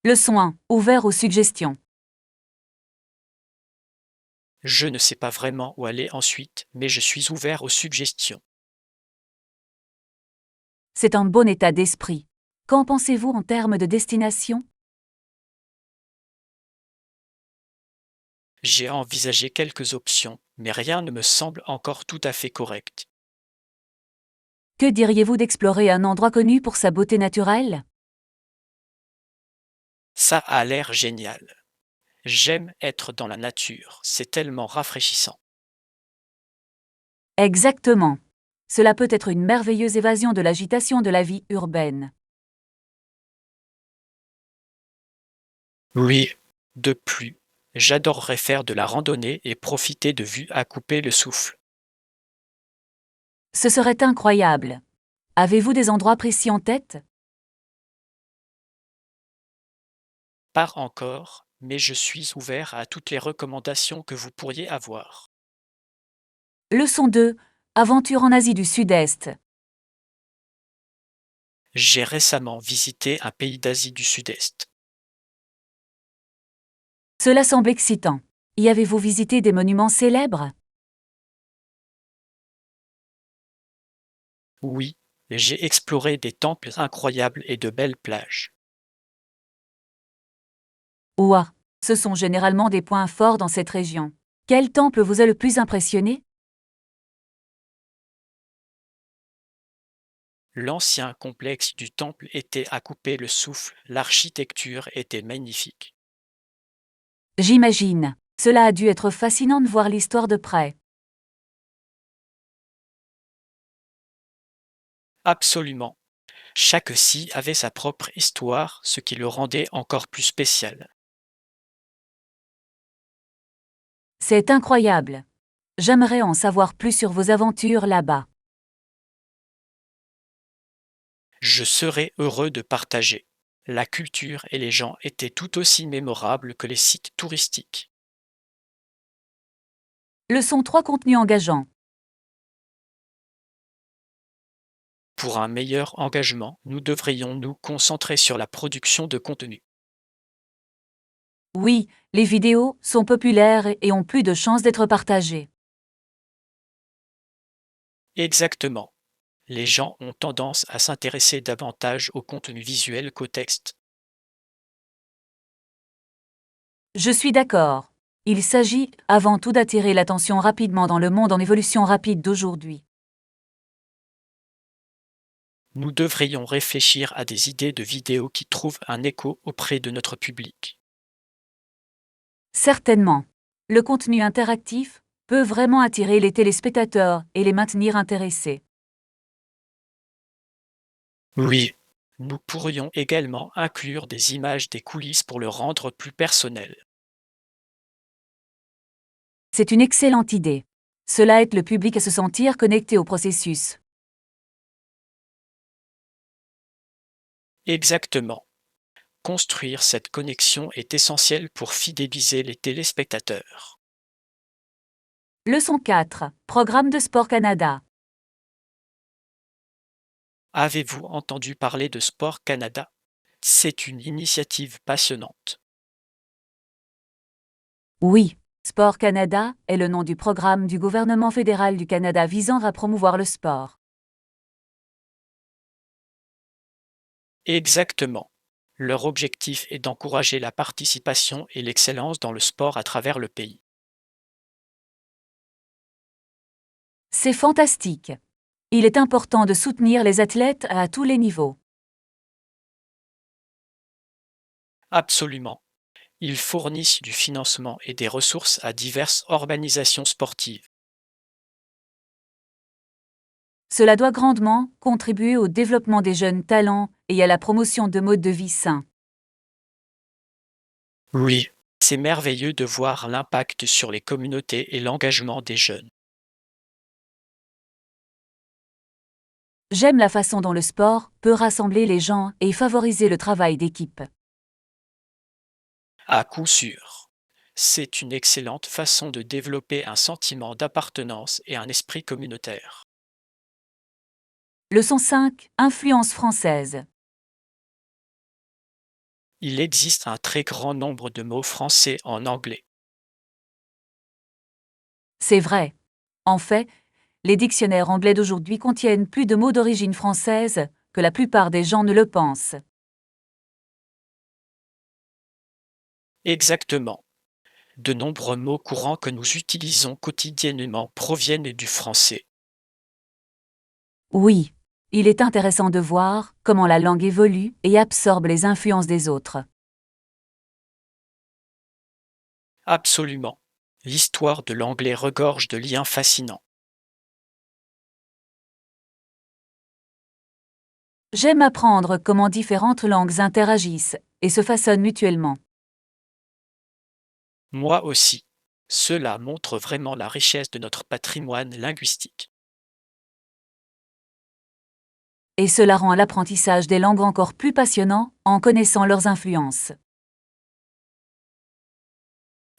Leçon 1. Ouvert aux suggestions. Je ne sais pas vraiment où aller ensuite, mais je suis ouvert aux suggestions. C'est un bon état d'esprit. Qu'en pensez-vous en termes de destination? J'ai envisagé quelques options, mais rien ne me semble encore tout à fait correct. Que diriez-vous d'explorer un endroit connu pour sa beauté naturelle? Ça a l'air génial. J'aime être dans la nature, c'est tellement rafraîchissant. Exactement. Cela peut être une merveilleuse évasion de l'agitation de la vie urbaine. Oui, de plus, j'adorerais faire de la randonnée et profiter de vues à couper le souffle. Ce serait incroyable. Avez-vous des endroits précis en tête? Pas encore, mais je suis ouvert à toutes les recommandations que vous pourriez avoir. Leçon 2. Aventure en Asie du Sud-Est. J'ai récemment visité un pays d'Asie du Sud-Est. Cela semble excitant. Y avez-vous visité des monuments célèbres? Oui, j'ai exploré des temples incroyables et de belles plages. Ouah, ce sont généralement des points forts dans cette région. Quel temple vous a le plus impressionné? L'ancien complexe du temple était à couper le souffle, l'architecture était magnifique. J'imagine. Cela a dû être fascinant de voir l'histoire de près. Absolument. Chaque scie avait sa propre histoire, ce qui le rendait encore plus spécial. C'est incroyable. J'aimerais en savoir plus sur vos aventures là-bas. Je serais heureux de partager. La culture et les gens étaient tout aussi mémorables que les sites touristiques. Leçon 3. Contenu engageant. Pour un meilleur engagement, nous devrions nous concentrer sur la production de contenu. Oui, les vidéos sont populaires et ont plus de chances d'être partagées. Exactement. Les gens ont tendance à s'intéresser davantage au contenu visuel qu'au texte. Je suis d'accord. Il s'agit avant tout d'attirer l'attention rapidement dans le monde en évolution rapide d'aujourd'hui. Nous devrions réfléchir à des idées de vidéos qui trouvent un écho auprès de notre public. Certainement. Le contenu interactif peut vraiment attirer les téléspectateurs et les maintenir intéressés. Oui, nous pourrions également inclure des images des coulisses pour le rendre plus personnel. C'est une excellente idée. Cela aide le public à se sentir connecté au processus. Exactement. Construire cette connexion est essentiel pour fidéliser les téléspectateurs. Leçon 4. Programme de Sport Canada. Avez-vous entendu parler de Sport Canada? C'est une initiative passionnante. Oui, Sport Canada est le nom du programme du gouvernement fédéral du Canada visant à promouvoir le sport. Exactement. Leur objectif est d'encourager la participation et l'excellence dans le sport à travers le pays. C'est fantastique. Il est important de soutenir les athlètes à tous les niveaux. Absolument. Ils fournissent du financement et des ressources à diverses organisations sportives. Cela doit grandement contribuer au développement des jeunes talents et à la promotion de modes de vie sains. Oui, c'est merveilleux de voir l'impact sur les communautés et l'engagement des jeunes. J'aime la façon dont le sport peut rassembler les gens et favoriser le travail d'équipe. À coup sûr. C'est une excellente façon de développer un sentiment d'appartenance et un esprit communautaire. Leçon 5. Influence française. Il existe un très grand nombre de mots français en anglais. C'est vrai. En fait, les dictionnaires anglais d'aujourd'hui contiennent plus de mots d'origine française que la plupart des gens ne le pensent. Exactement. De nombreux mots courants que nous utilisons quotidiennement proviennent du français. Oui, il est intéressant de voir comment la langue évolue et absorbe les influences des autres. Absolument. L'histoire de l'anglais regorge de liens fascinants. J'aime apprendre comment différentes langues interagissent et se façonnent mutuellement. Moi aussi. Cela montre vraiment la richesse de notre patrimoine linguistique. Et cela rend l'apprentissage des langues encore plus passionnant en connaissant leurs influences.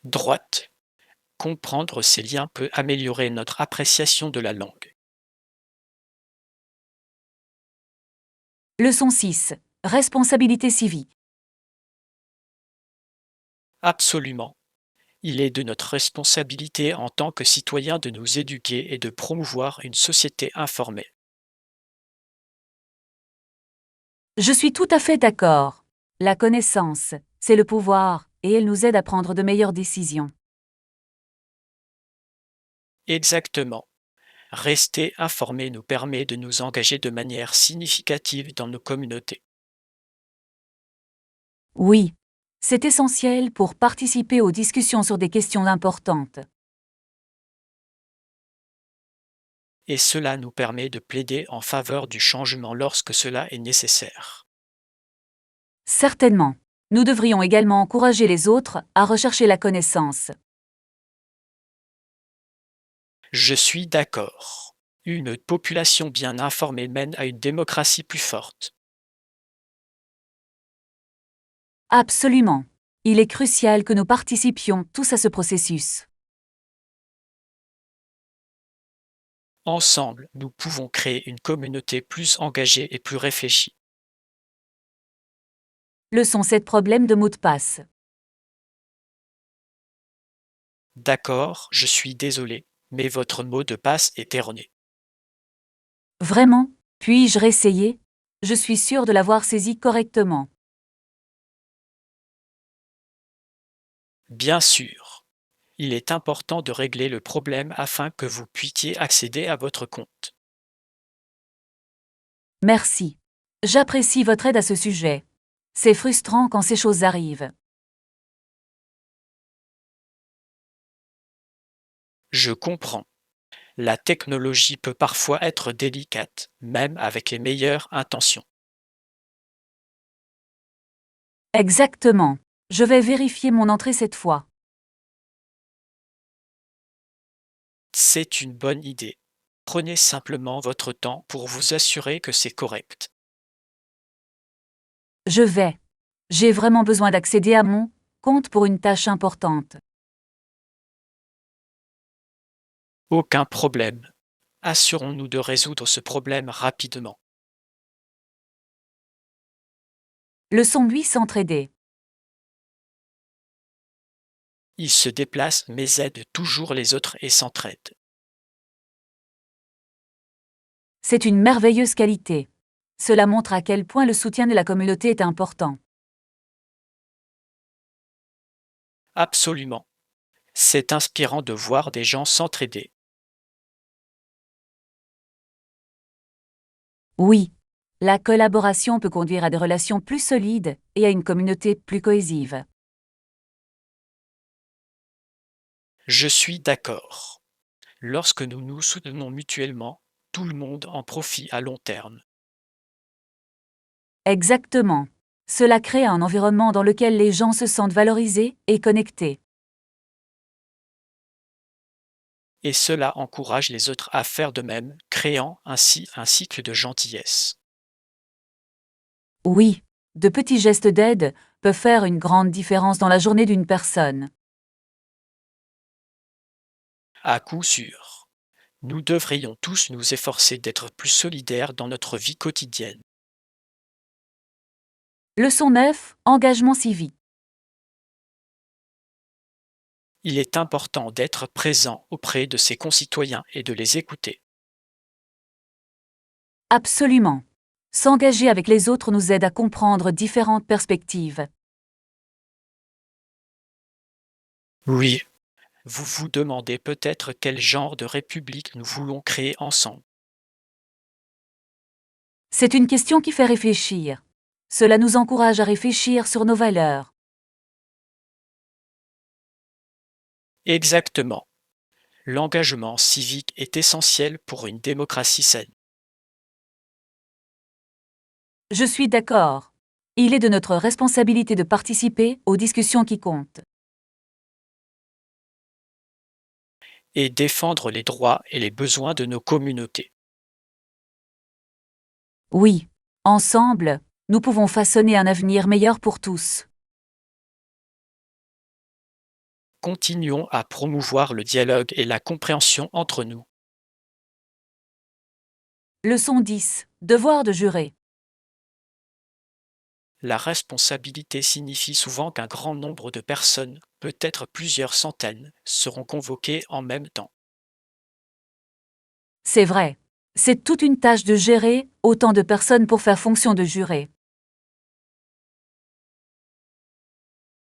Droite. Comprendre ces liens peut améliorer notre appréciation de la langue. Leçon 6. Responsabilité civique. Absolument. Il est de notre responsabilité en tant que citoyens de nous éduquer et de promouvoir une société informée. Je suis tout à fait d'accord. La connaissance, c'est le pouvoir, et elle nous aide à prendre de meilleures décisions. Exactement. Rester informé nous permet de nous engager de manière significative dans nos communautés. Oui, c'est essentiel pour participer aux discussions sur des questions importantes. Et cela nous permet de plaider en faveur du changement lorsque cela est nécessaire. Certainement. Nous devrions également encourager les autres à rechercher la connaissance. Je suis d'accord. Une population bien informée mène à une démocratie plus forte. Absolument. Il est crucial que nous participions tous à ce processus. Ensemble, nous pouvons créer une communauté plus engagée et plus réfléchie. Leçon 7. Problème de mot de passe. D'accord, je suis désolé, mais votre mot de passe est erroné. Vraiment? Puis-je réessayer? Je suis sûre de l'avoir saisi correctement. Bien sûr, il est important de régler le problème afin que vous puissiez accéder à votre compte. Merci. J'apprécie votre aide à ce sujet. C'est frustrant quand ces choses arrivent. Je comprends. La technologie peut parfois être délicate, même avec les meilleures intentions. Exactement. Je vais vérifier mon entrée cette fois. C'est une bonne idée. Prenez simplement votre temps pour vous assurer que c'est correct. Je vais. J'ai vraiment besoin d'accéder à mon compte pour une tâche importante. Aucun problème. Assurons-nous de résoudre ce problème rapidement. Leçon 8. S'entraider. Ils se déplacent mais aident toujours les autres et s'entraident. C'est une merveilleuse qualité. Cela montre à quel point le soutien de la communauté est important. Absolument. C'est inspirant de voir des gens s'entraider. Oui, la collaboration peut conduire à des relations plus solides et à une communauté plus cohésive. Je suis d'accord. Lorsque nous nous soutenons mutuellement, tout le monde en profite à long terme. Exactement. Cela crée un environnement dans lequel les gens se sentent valorisés et connectés. Et cela encourage les autres à faire de même, créant ainsi un cycle de gentillesse. Oui, de petits gestes d'aide peuvent faire une grande différence dans la journée d'une personne. À coup sûr, nous devrions tous nous efforcer d'être plus solidaires dans notre vie quotidienne. Leçon 9. Engagement civique. Il est important d'être présent auprès de ses concitoyens et de les écouter. Absolument. S'engager avec les autres nous aide à comprendre différentes perspectives. Oui, vous vous demandez peut-être quel genre de république nous voulons créer ensemble. C'est une question qui fait réfléchir. Cela nous encourage à réfléchir sur nos valeurs. Exactement. L'engagement civique est essentiel pour une démocratie saine. Je suis d'accord. Il est de notre responsabilité de participer aux discussions qui comptent. Et défendre les droits et les besoins de nos communautés. Oui, ensemble, nous pouvons façonner un avenir meilleur pour tous. Continuons à promouvoir le dialogue et la compréhension entre nous. Leçon 10. Devoir de jurer. La responsabilité signifie souvent qu'un grand nombre de personnes, peut-être plusieurs centaines, seront convoquées en même temps. C'est vrai. C'est toute une tâche de gérer autant de personnes pour faire fonction de juré.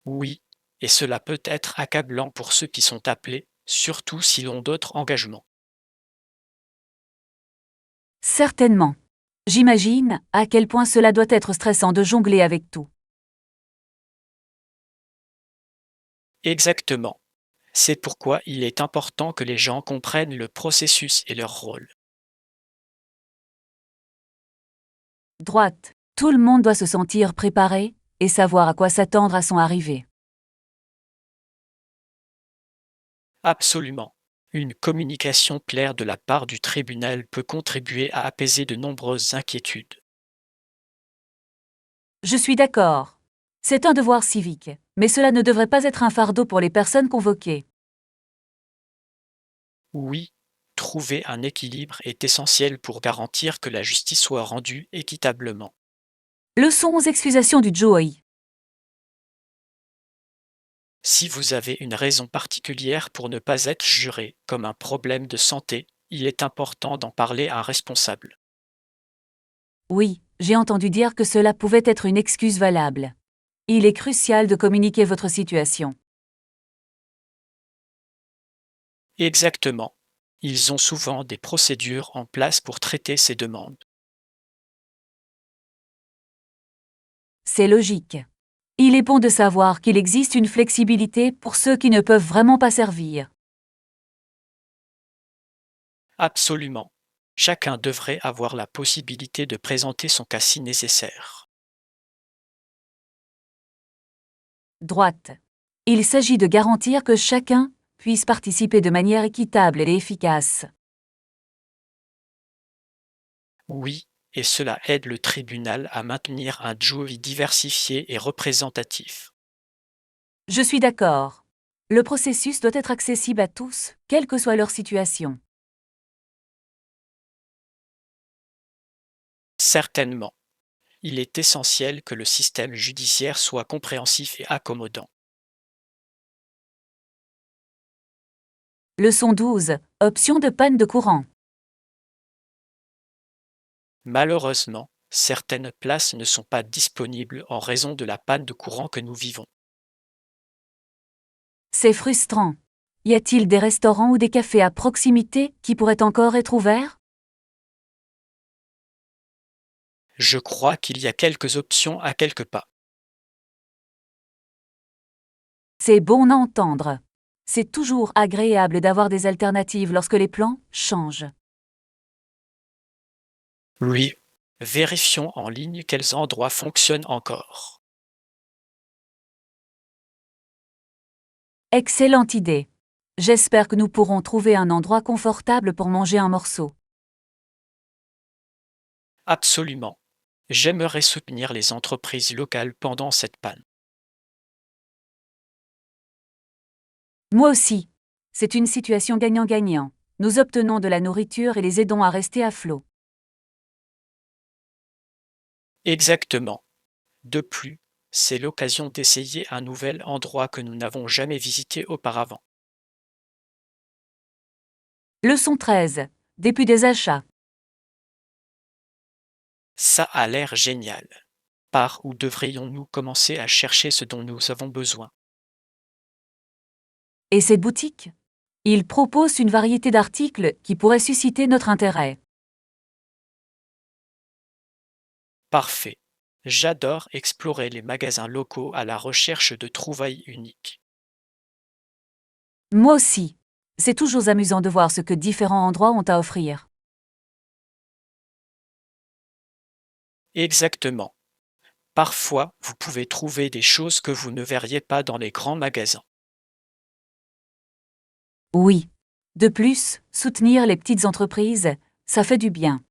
Oui, et cela peut être accablant pour ceux qui sont appelés, surtout s'ils ont d'autres engagements. Certainement. J'imagine à quel point cela doit être stressant de jongler avec tout. Exactement. C'est pourquoi il est important que les gens comprennent le processus et leur rôle. Droite. Tout le monde doit se sentir préparé et savoir à quoi s'attendre à son arrivée. Absolument. Une communication claire de la part du tribunal peut contribuer à apaiser de nombreuses inquiétudes. Je suis d'accord. C'est un devoir civique, mais cela ne devrait pas être un fardeau pour les personnes convoquées. Oui, trouver un équilibre est essentiel pour garantir que la justice soit rendue équitablement. Leçon aux excusations du Joey. Si vous avez une raison particulière pour ne pas être juré, comme un problème de santé, il est important d'en parler à un responsable. Oui, j'ai entendu dire que cela pouvait être une excuse valable. Il est crucial de communiquer votre situation. Exactement. Ils ont souvent des procédures en place pour traiter ces demandes. C'est logique. Il est bon de savoir qu'il existe une flexibilité pour ceux qui ne peuvent vraiment pas servir. Absolument. Chacun devrait avoir la possibilité de présenter son cas si nécessaire. Droite. Il s'agit de garantir que chacun puisse participer de manière équitable et efficace. Oui, et cela aide le tribunal à maintenir un jury diversifié et représentatif. Je suis d'accord. Le processus doit être accessible à tous, quelle que soit leur situation. Certainement. Il est essentiel que le système judiciaire soit compréhensif et accommodant. Leçon 12. Option de panne de courant. Malheureusement, certaines places ne sont pas disponibles en raison de la panne de courant que nous vivons. C'est frustrant. Y a-t-il des restaurants ou des cafés à proximité qui pourraient encore être ouverts? Je crois qu'il y a quelques options à quelques pas. C'est bon à entendre. C'est toujours agréable d'avoir des alternatives lorsque les plans changent. Oui, vérifions en ligne quels endroits fonctionnent encore. Excellente idée. J'espère que nous pourrons trouver un endroit confortable pour manger un morceau. Absolument. J'aimerais soutenir les entreprises locales pendant cette panne. Moi aussi. C'est une situation gagnant-gagnant. Nous obtenons de la nourriture et les aidons à rester à flot. Exactement. De plus, c'est l'occasion d'essayer un nouvel endroit que nous n'avons jamais visité auparavant. Leçon 13. Début des achats. Ça a l'air génial. Par où devrions-nous commencer à chercher ce dont nous avons besoin? Et cette boutique? Il propose une variété d'articles qui pourraient susciter notre intérêt. Parfait. J'adore explorer les magasins locaux à la recherche de trouvailles uniques. Moi aussi. C'est toujours amusant de voir ce que différents endroits ont à offrir. Exactement. Parfois, vous pouvez trouver des choses que vous ne verriez pas dans les grands magasins. Oui. De plus, soutenir les petites entreprises, ça fait du bien.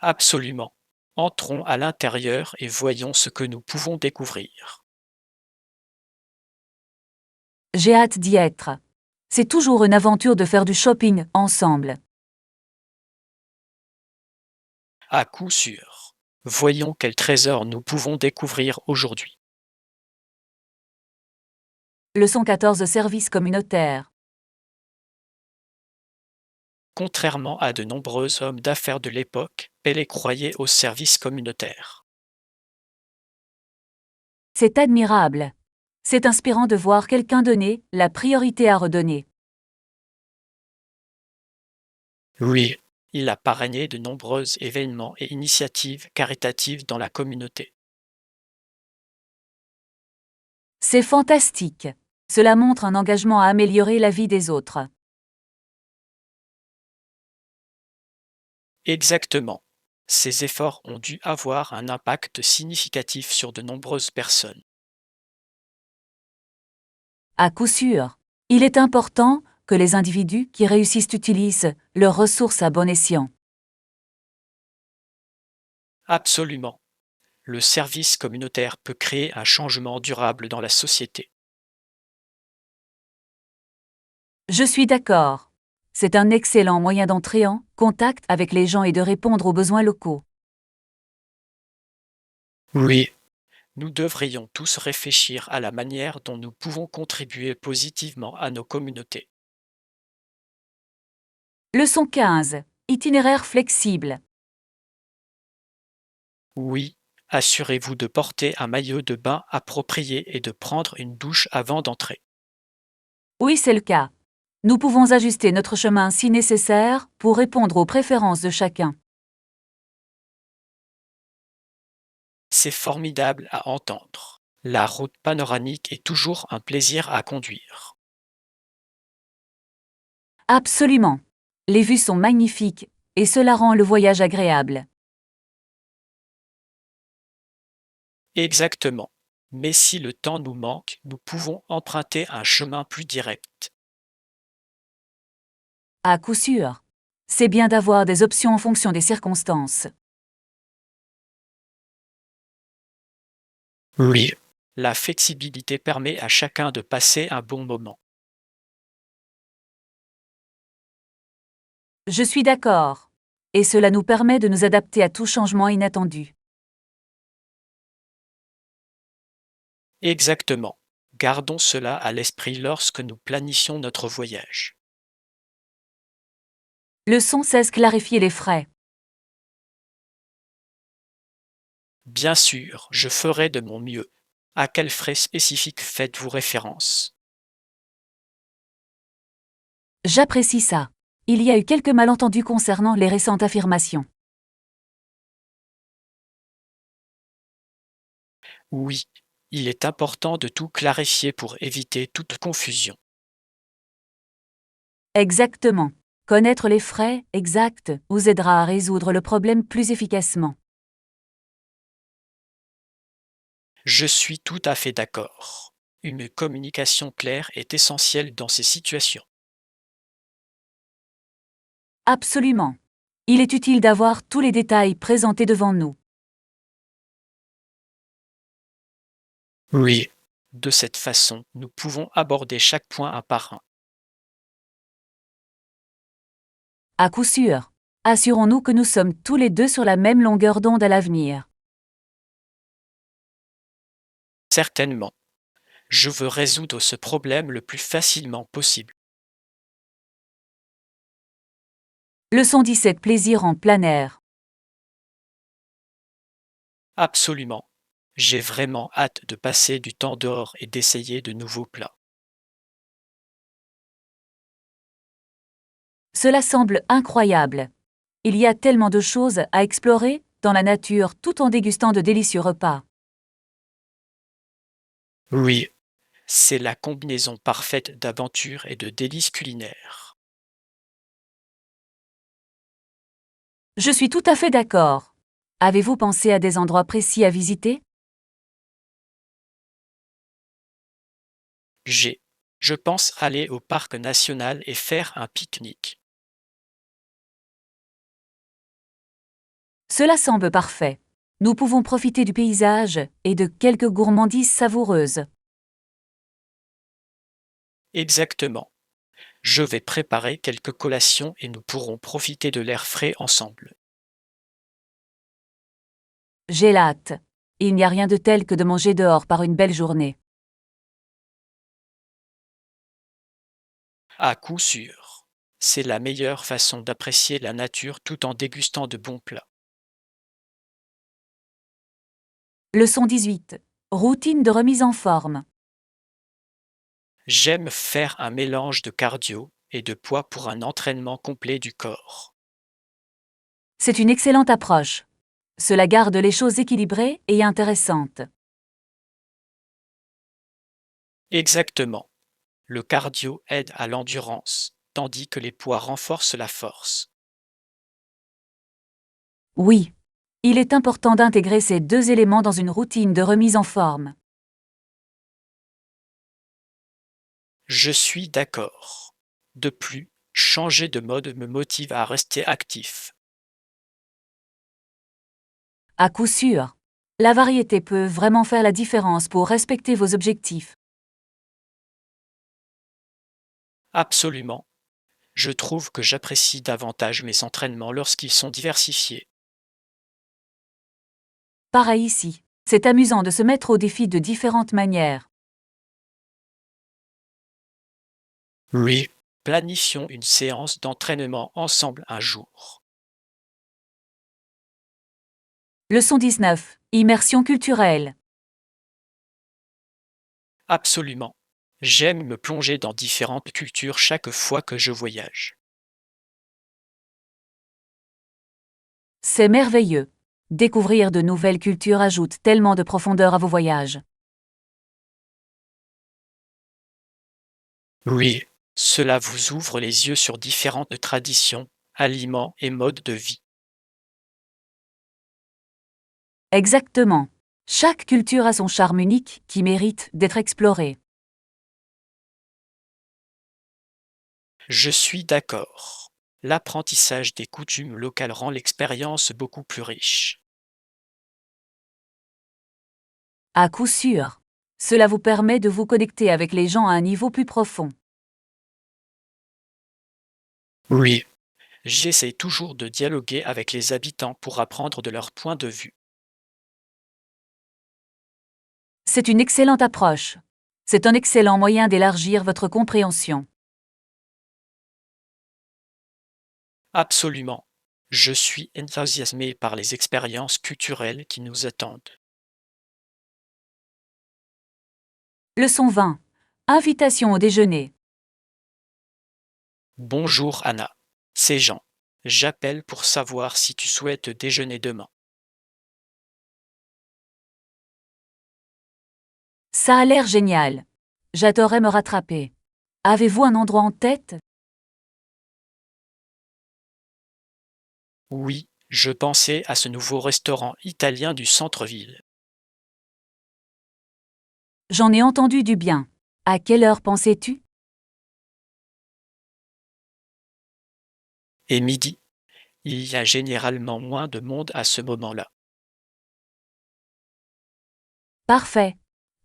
Absolument. Entrons à l'intérieur et voyons ce que nous pouvons découvrir. J'ai hâte d'y être. C'est toujours une aventure de faire du shopping ensemble. À coup sûr. Voyons quel trésor nous pouvons découvrir aujourd'hui. Leçon 14. Service communautaire. Contrairement à de nombreux hommes d'affaires de l'époque, Pélé croyait au service communautaire. C'est admirable. C'est inspirant de voir quelqu'un donner la priorité à redonner. Oui, il a parrainé de nombreux événements et initiatives caritatives dans la communauté. C'est fantastique. Cela montre un engagement à améliorer la vie des autres. Exactement. Ces efforts ont dû avoir un impact significatif sur de nombreuses personnes. À coup sûr. Il est important que les individus qui réussissent utilisent leurs ressources à bon escient. Absolument. Le service communautaire peut créer un changement durable dans la société. Je suis d'accord. C'est un excellent moyen d'entrer en contact avec les gens et de répondre aux besoins locaux. Oui, nous devrions tous réfléchir à la manière dont nous pouvons contribuer positivement à nos communautés. Leçon 15. Itinéraire flexible. Oui, assurez-vous de porter un maillot de bain approprié et de prendre une douche avant d'entrer. Oui, c'est le cas. Nous pouvons ajuster notre chemin si nécessaire pour répondre aux préférences de chacun. C'est formidable à entendre. La route panoramique est toujours un plaisir à conduire. Absolument. Les vues sont magnifiques et cela rend le voyage agréable. Exactement. Mais si le temps nous manque, nous pouvons emprunter un chemin plus direct. À coup sûr. C'est bien d'avoir des options en fonction des circonstances. Oui. La flexibilité permet à chacun de passer un bon moment. Je suis d'accord. Et cela nous permet de nous adapter à tout changement inattendu. Exactement. Gardons cela à l'esprit lorsque nous planifions notre voyage. Leçon 16. Clarifier les frais. Bien sûr, je ferai de mon mieux. À quels frais spécifiques faites-vous référence? J'apprécie ça. Il y a eu quelques malentendus concernant les récentes affirmations. Oui, il est important de tout clarifier pour éviter toute confusion. Exactement. Connaître les frais exacts vous aidera à résoudre le problème plus efficacement. Je suis tout à fait d'accord. Une communication claire est essentielle dans ces situations. Absolument. Il est utile d'avoir tous les détails présentés devant nous. Oui. De cette façon, nous pouvons aborder chaque point un par un. À coup sûr. Assurons-nous que nous sommes tous les deux sur la même longueur d'onde à l'avenir. Certainement. Je veux résoudre ce problème le plus facilement possible. Leçon 17. Plaisir en plein air. Absolument. J'ai vraiment hâte de passer du temps dehors et d'essayer de nouveaux plats. Cela semble incroyable. Il y a tellement de choses à explorer dans la nature tout en dégustant de délicieux repas. Oui, c'est la combinaison parfaite d'aventure et de délices culinaires. Je suis tout à fait d'accord. Avez-vous pensé à des endroits précis à visiter? J'ai. Je pense aller au parc national et faire un pique-nique. Cela semble parfait. Nous pouvons profiter du paysage et de quelques gourmandises savoureuses. Exactement. Je vais préparer quelques collations et nous pourrons profiter de l'air frais ensemble. J'ai hâte. Il n'y a rien de tel que de manger dehors par une belle journée. À coup sûr. C'est la meilleure façon d'apprécier la nature tout en dégustant de bons plats. Leçon 18. Routine de remise en forme. J'aime faire un mélange de cardio et de poids pour un entraînement complet du corps. C'est une excellente approche. Cela garde les choses équilibrées et intéressantes. Exactement. Le cardio aide à l'endurance, tandis que les poids renforcent la force. Oui. Il est important d'intégrer ces deux éléments dans une routine de remise en forme. Je suis d'accord. De plus, changer de mode me motive à rester actif. À coup sûr. La variété peut vraiment faire la différence pour respecter vos objectifs. Absolument. Je trouve que j'apprécie davantage mes entraînements lorsqu'ils sont diversifiés. Pareil ici. C'est amusant de se mettre au défi de différentes manières. Oui. Planifions une séance d'entraînement ensemble un jour. Leçon 19. Immersion culturelle. Absolument. J'aime me plonger dans différentes cultures chaque fois que je voyage. C'est merveilleux. Découvrir de nouvelles cultures ajoute tellement de profondeur à vos voyages. Oui, cela vous ouvre les yeux sur différentes traditions, aliments et modes de vie. Exactement. Chaque culture a son charme unique qui mérite d'être exploré. Je suis d'accord. L'apprentissage des coutumes locales rend l'expérience beaucoup plus riche. À coup sûr. Cela vous permet de vous connecter avec les gens à un niveau plus profond. Oui, j'essaie toujours de dialoguer avec les habitants pour apprendre de leur point de vue. C'est une excellente approche. C'est un excellent moyen d'élargir votre compréhension. Absolument. Je suis enthousiasmé par les expériences culturelles qui nous attendent. Leçon 20. Invitation au déjeuner. Bonjour Anna, c'est Jean. J'appelle pour savoir si tu souhaites déjeuner demain. Ça a l'air génial. J'adorerais me rattraper. Avez-vous un endroit en tête? Oui, je pensais à ce nouveau restaurant italien du centre-ville. J'en ai entendu du bien. À quelle heure pensais-tu? Et midi, il y a généralement moins de monde à ce moment-là. Parfait.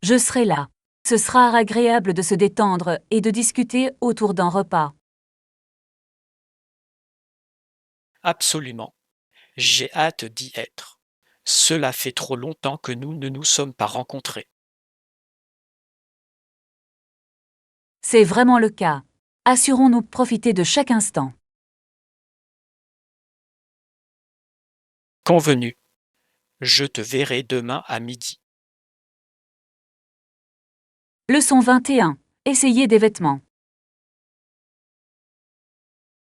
Je serai là. Ce sera agréable de se détendre et de discuter autour d'un repas. Absolument. J'ai hâte d'y être. Cela fait trop longtemps que nous ne nous sommes pas rencontrés. C'est vraiment le cas. Assurons-nous de profiter de chaque instant. Convenu. Je te verrai demain à midi. Leçon 21. Essayez des vêtements.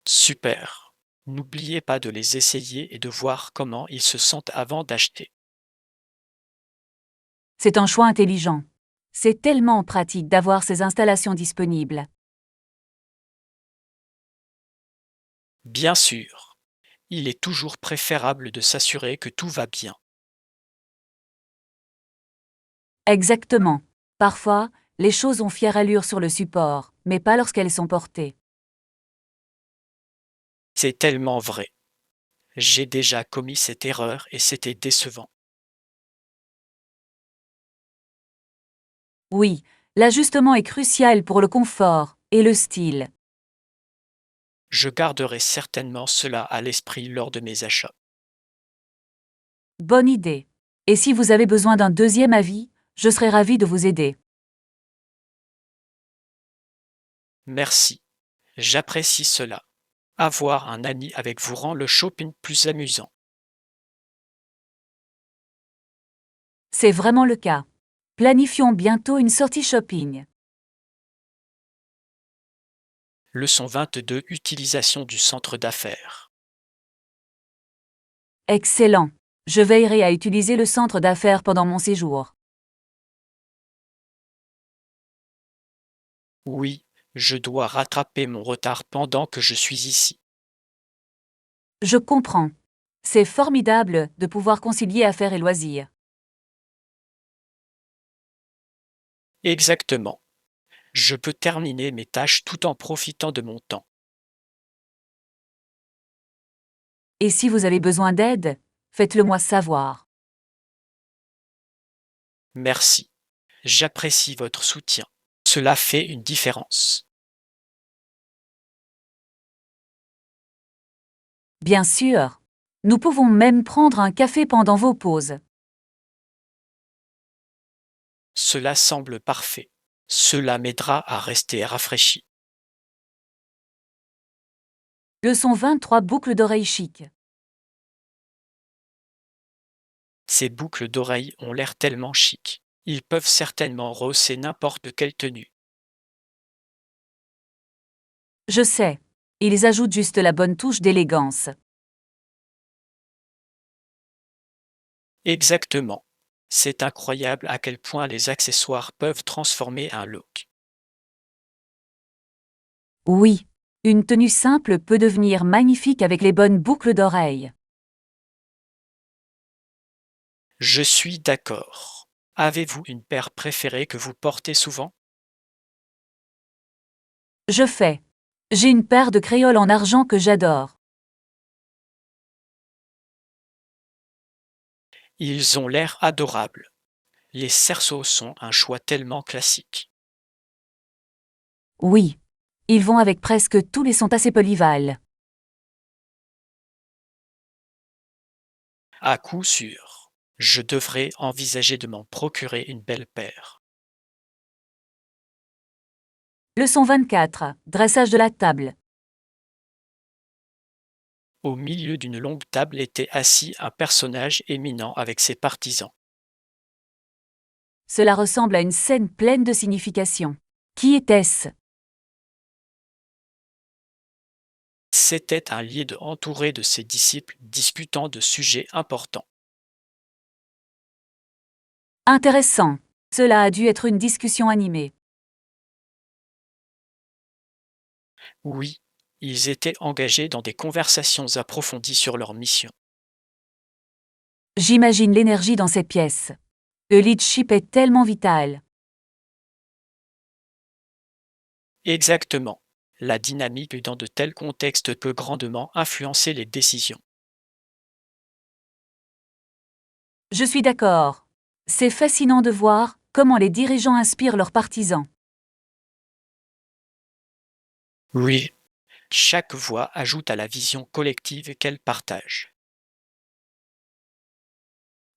Super. N'oubliez pas de les essayer et de voir comment ils se sentent avant d'acheter. C'est un choix intelligent. C'est tellement pratique d'avoir ces installations disponibles. Bien sûr, il est toujours préférable de s'assurer que tout va bien. Exactement. Parfois, les choses ont fière allure sur le support, mais pas lorsqu'elles sont portées. C'est tellement vrai. J'ai déjà commis cette erreur et c'était décevant. Oui, l'ajustement est crucial pour le confort et le style. Je garderai certainement cela à l'esprit lors de mes achats. Bonne idée. Et si vous avez besoin d'un deuxième avis, je serai ravi de vous aider. Merci. J'apprécie cela. Avoir un ami avec vous rend le shopping plus amusant. C'est vraiment le cas. Planifions bientôt une sortie shopping. Leçon 22. Utilisation du centre d'affaires. Excellent. Je veillerai à utiliser le centre d'affaires pendant mon séjour. Oui, je dois rattraper mon retard pendant que je suis ici. Je comprends. C'est formidable de pouvoir concilier affaires et loisirs. Exactement. Je peux terminer mes tâches tout en profitant de mon temps. Et si vous avez besoin d'aide, faites-le moi savoir. Merci. J'apprécie votre soutien. Cela fait une différence. Bien sûr. Nous pouvons même prendre un café pendant vos pauses. Cela semble parfait. Cela m'aidera à rester rafraîchi. Leçon 23. Boucles d'oreilles chic. Ces boucles d'oreilles ont l'air tellement chic. Ils peuvent certainement rehausser n'importe quelle tenue. Je sais. Ils ajoutent juste la bonne touche d'élégance. Exactement. C'est incroyable à quel point les accessoires peuvent transformer un look. Oui. Une tenue simple peut devenir magnifique avec les bonnes boucles d'oreilles. Je suis d'accord. Avez-vous une paire préférée que vous portez souvent? Je fais. J'ai une paire de créoles en argent que j'adore. Ils ont l'air adorables. Les cerceaux sont un choix tellement classique. Oui. Ils vont avec presque tous les sons assez polyvales. À coup sûr. Je devrais envisager de m'en procurer une belle paire. Leçon 24. Dressage de la table. Au milieu d'une longue table était assis un personnage éminent avec ses partisans. Cela ressemble à une scène pleine de signification. Qui était-ce? C'était un leader entouré de ses disciples discutant de sujets importants. Intéressant. Cela a dû être une discussion animée. Oui, ils étaient engagés dans des conversations approfondies sur leur mission. J'imagine l'énergie dans ces pièces. Le leadership est tellement vital. Exactement. La dynamique dans de tels contextes peut grandement influencer les décisions. Je suis d'accord. C'est fascinant de voir comment les dirigeants inspirent leurs partisans. Oui, Chaque voix ajoute à la vision collective qu'elle partage.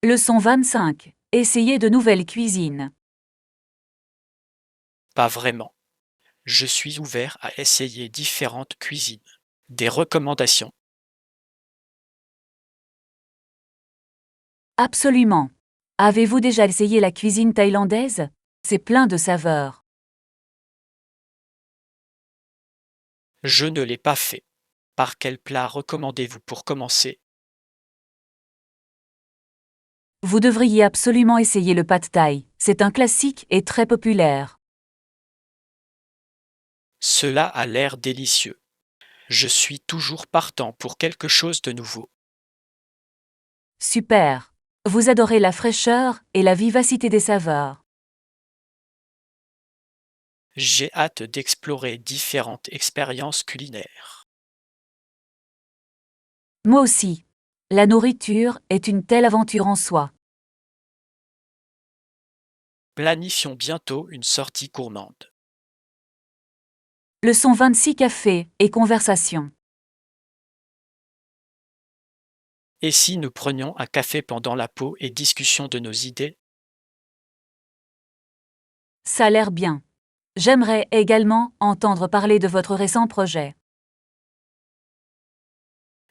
Leçon 25. Essayez de nouvelles cuisines. Pas vraiment. Je suis ouvert à essayer différentes cuisines. Des recommandations? Absolument. Avez-vous déjà essayé la cuisine thaïlandaise? C'est plein de saveurs. Je ne l'ai pas fait. Par quel plat recommandez-vous pour commencer? Vous devriez absolument essayer le pad thaï. C'est un classique et très populaire. Cela a l'air délicieux. Je suis toujours partant pour quelque chose de nouveau. Super. Vous adorez la fraîcheur et la vivacité des saveurs. J'ai hâte d'explorer différentes expériences culinaires. Moi aussi. La nourriture est une telle aventure en soi. Planifions bientôt une sortie gourmande. Leçon 26. Café et conversation. Et si nous prenions un café pendant la pause et discussion de nos idées? Ça a l'air bien. J'aimerais également entendre parler de votre récent projet.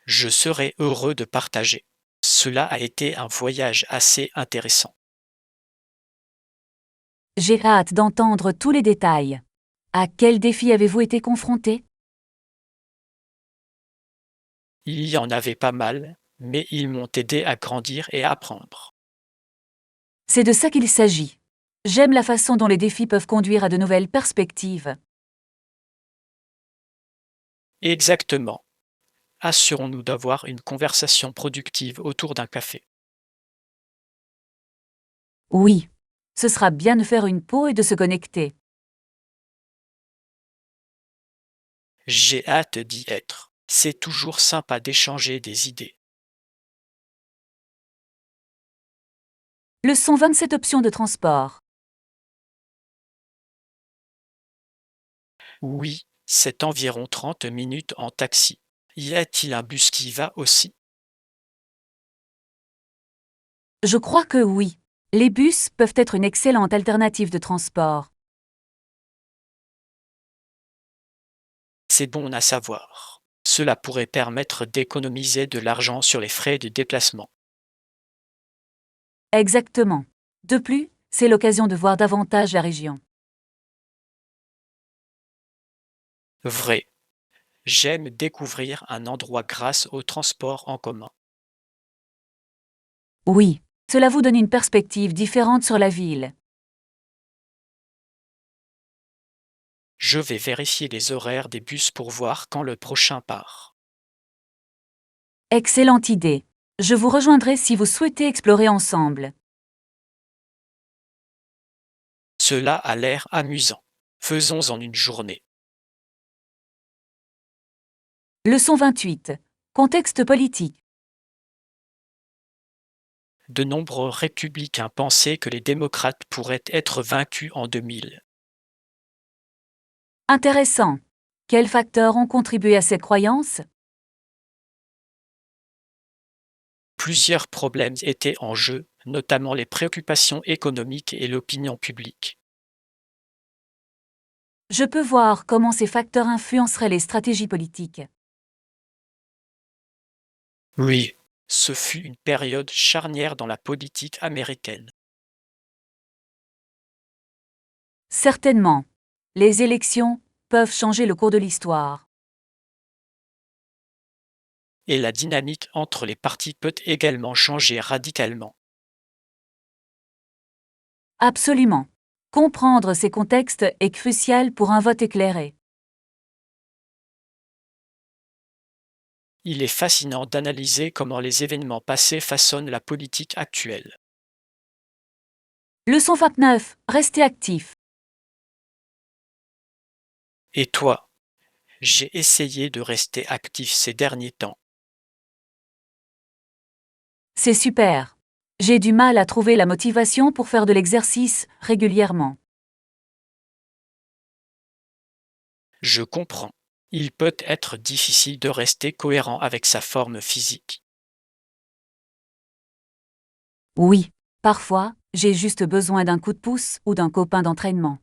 Je serais heureux de partager. Cela a été un voyage assez intéressant. J'ai hâte d'entendre tous les détails. À quel défi avez-vous été confronté? Il y en avait pas mal, mais ils m'ont aidé à grandir et à apprendre. C'est de ça qu'il s'agit. J'aime la façon dont les défis peuvent conduire à de nouvelles perspectives. Exactement. Assurons-nous d'avoir une conversation productive autour d'un café. Oui. Ce sera bien de faire une pause et de se connecter. J'ai hâte d'y être. C'est toujours sympa d'échanger des idées. Leçon 27. Options de transport. Oui, c'est environ 30 minutes en taxi. Y a-t-il un bus qui va aussi? Je crois que oui. Les bus peuvent être une excellente alternative de transport. C'est bon à savoir. Cela pourrait permettre d'économiser de l'argent sur les frais de déplacement. Exactement. De plus, c'est l'occasion de voir davantage la région. Vrai. J'aime découvrir un endroit grâce au transport en commun. Oui. Cela vous donne une perspective différente sur la ville. Je vais vérifier les horaires des bus pour voir quand le prochain part. Excellente idée. Je vous rejoindrai si vous souhaitez explorer ensemble. Cela a l'air amusant. Faisons en une journée. Leçon 28. Contexte politique. De nombreux républicains pensaient que les démocrates pourraient être vaincus en 2000. Intéressant. Quels facteurs ont contribué à cette croyance? Plusieurs problèmes étaient en jeu, notamment les préoccupations économiques et l'opinion publique. Je peux voir comment ces facteurs influenceraient les stratégies politiques. Oui, ce fut une période charnière dans la politique américaine. Certainement. Les élections peuvent changer le cours de l'histoire. Et la dynamique entre les partis peut également changer radicalement. Absolument. Comprendre ces contextes est crucial pour un vote éclairé. Il est fascinant d'analyser comment les événements passés façonnent la politique actuelle. Leçon 29. Restez actif. Et toi? J'ai essayé de rester actif ces derniers temps. C'est super. J'ai du mal à trouver la motivation pour faire de l'exercice régulièrement. Je comprends. Il peut être difficile de rester cohérent avec sa forme physique. Oui, parfois, j'ai juste besoin d'un coup de pouce ou d'un copain d'entraînement.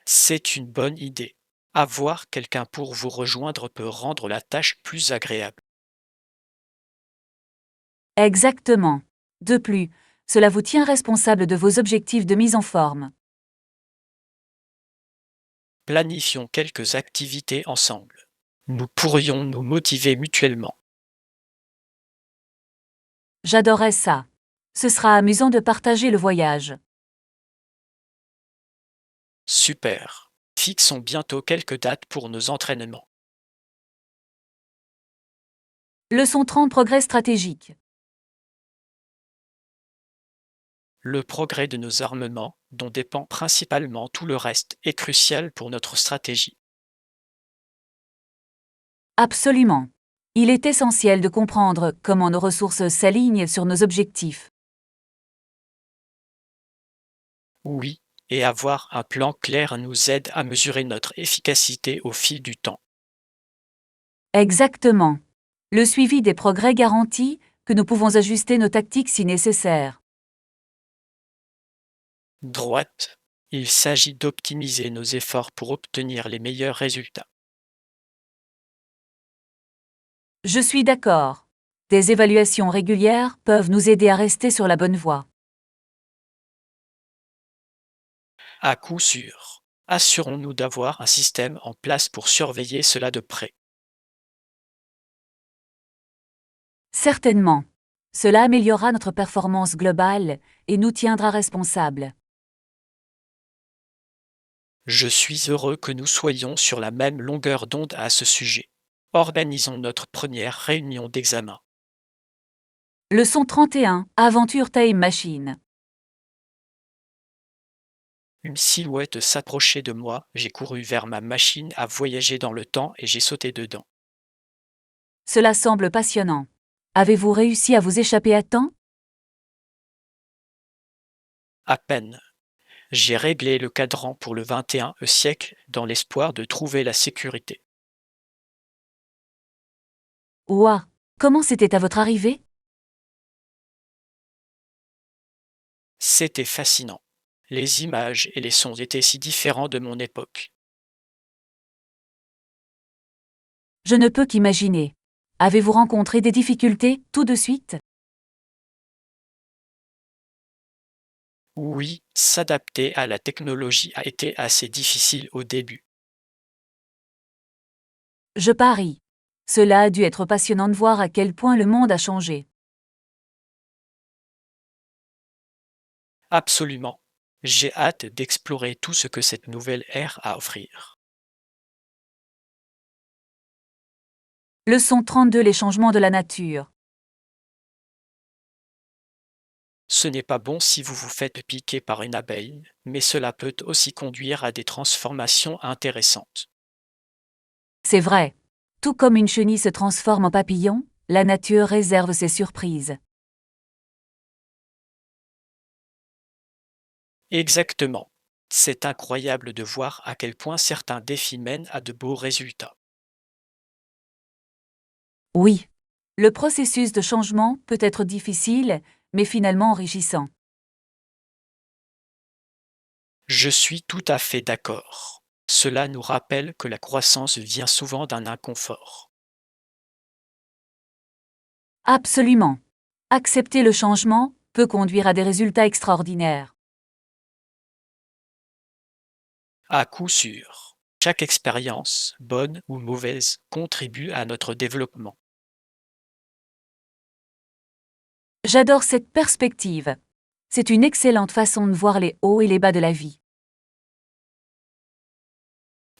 C'est une bonne idée. Avoir quelqu'un pour vous rejoindre peut rendre la tâche plus agréable. Exactement. De plus, cela vous tient responsable de vos objectifs de mise en forme. Planifions quelques activités ensemble. Nous pourrions nous motiver mutuellement. J'adorerais ça. Ce sera amusant de partager le voyage. Super. Fixons bientôt quelques dates pour nos entraînements. Leçon 30 Progrès stratégique. Le progrès de nos armements, dont dépend principalement tout le reste, est crucial pour notre stratégie. Absolument. Il est essentiel de comprendre comment nos ressources s'alignent sur nos objectifs. Oui, et avoir un plan clair nous aide à mesurer notre efficacité au fil du temps. Exactement. Le suivi des progrès garantit que nous pouvons ajuster nos tactiques si nécessaire. Droite. Il s'agit d'optimiser nos efforts pour obtenir les meilleurs résultats. Je suis d'accord. Des évaluations régulières peuvent nous aider à rester sur la bonne voie. À coup sûr. Assurons-nous d'avoir un système en place pour surveiller cela de près. Certainement. Cela améliorera notre performance globale et nous tiendra responsables. Je suis heureux que nous soyons sur la même longueur d'onde à ce sujet. Organisons notre première réunion d'examen. Leçon 31 Aventure Time Machine. Une silhouette s'approchait de moi, j'ai couru vers ma machine à voyager dans le temps et j'ai sauté dedans. Cela semble passionnant. Avez-vous réussi à vous échapper à temps? À peine. J'ai réglé le cadran pour le 21e siècle dans l'espoir de trouver la sécurité. Ouah! Comment c'était à votre arrivée? C'était fascinant. Les images et les sons étaient si différents de mon époque. Je ne peux qu'imaginer. Avez-vous rencontré des difficultés tout de suite? Oui, s'adapter à la technologie a été assez difficile au début. Je parie. Cela a dû être passionnant de voir à quel point le monde a changé. Absolument. J'ai hâte d'explorer tout ce que cette nouvelle ère a à offrir. Leçon 32 Les changements de la nature. Ce n'est pas bon si vous vous faites piquer par une abeille, mais cela peut aussi conduire à des transformations intéressantes. C'est vrai. Tout comme une chenille se transforme en papillon, la nature réserve ses surprises. Exactement. C'est incroyable de voir à quel point certains défis mènent à de beaux résultats. Oui. Le processus de changement peut être difficile, mais finalement enrichissant. Je suis tout à fait d'accord. Cela nous rappelle que la croissance vient souvent d'un inconfort. Absolument. Accepter le changement peut conduire à des résultats extraordinaires. À coup sûr, chaque expérience, bonne ou mauvaise, contribue à notre développement. J'adore cette perspective. C'est une excellente façon de voir les hauts et les bas de la vie.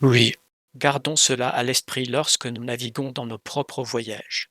Oui. Gardons cela à l'esprit lorsque nous naviguons dans nos propres voyages.